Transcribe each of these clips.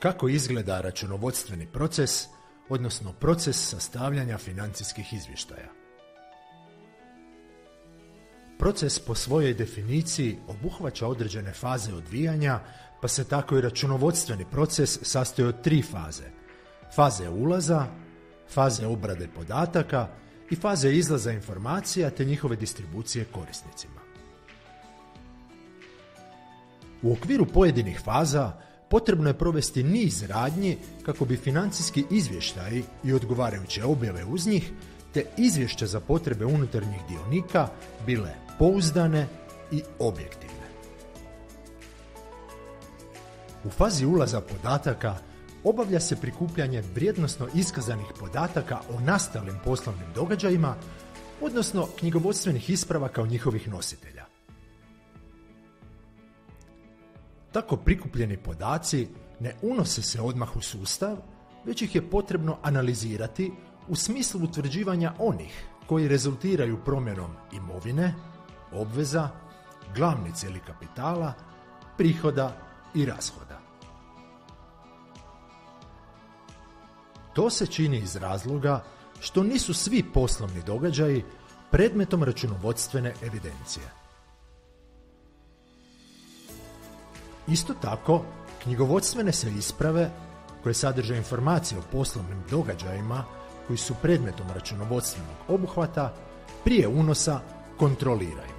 Kako izgleda računovodstveni proces, odnosno proces sastavljanja financijskih izvještaja? Proces po svojoj definiciji obuhvaća određene faze odvijanja, pa se tako i računovodstveni proces sastoji od 3 faze. Faze ulaza, faze obrade podataka i faze izlaza informacija te njihove distribucije korisnicima. U okviru pojedinih faza potrebno je provesti niz radnji kako bi financijski izvještaji i odgovarajuće objave uz njih te izvješća za potrebe unutarnjih dionika bile pouzdane i objektivne. U fazi ulaza podataka obavlja se prikupljanje vrijednosno iskazanih podataka o nastalim poslovnim događajima, odnosno knjigovodstvenih isprava kao njihovih nositelja. Tako prikupljeni podaci ne unose se odmah u sustav, već ih je potrebno analizirati u smislu utvrđivanja onih koji rezultiraju promjenom imovine, obveza, glavnice ili kapitala, prihoda i rashoda. To se čini iz razloga što nisu svi poslovni događaji predmetom računovodstvene evidencije. Isto tako, knjigovodstvene se isprave koje sadrže informacije o poslovnim događajima koji su predmetom računovodstvenog obuhvata prije unosa kontroliraju.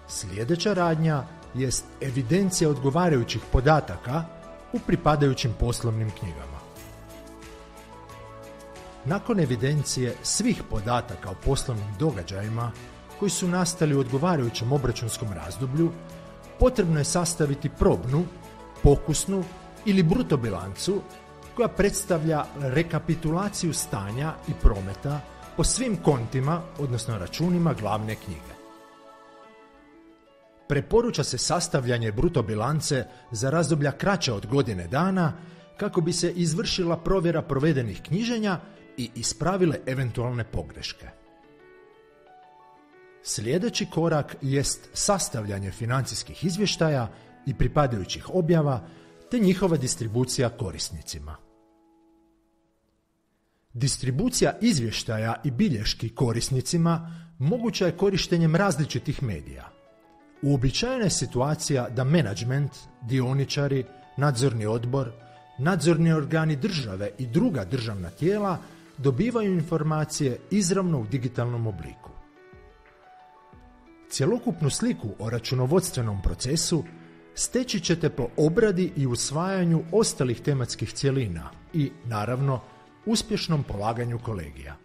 Sljedeća radnja jest evidencija odgovarajućih podataka u pripadajućim poslovnim knjigama. Nakon evidencije svih podataka o poslovnim događajima koji su nastali u odgovarajućem obračunskom razdoblju, potrebno je sastaviti probnu, pokusnu ili bruto bilancu koja predstavlja rekapitulaciju stanja i prometa po svim kontima, odnosno računima glavne knjige. Preporuča se sastavljanje bruto bilance za razdoblja kraća od godine dana kako bi se izvršila provjera provedenih knjiženja i ispravile eventualne pogreške. Sljedeći korak jest sastavljanje financijskih izvještaja i pripadajućih objava te njihova distribucija korisnicima. Distribucija izvještaja i bilješki korisnicima moguća je korištenjem različitih medija. Uobičajena je situacija da menadžment, dioničari, nadzorni odbor, nadzorni organi države i druga državna tijela dobivaju informacije izravno u digitalnom obliku. Cjelokupnu sliku o računovodstvenom procesu steći ćete po obradi i usvajanju ostalih tematskih cjelina i, naravno, uspješnom polaganju kolegija.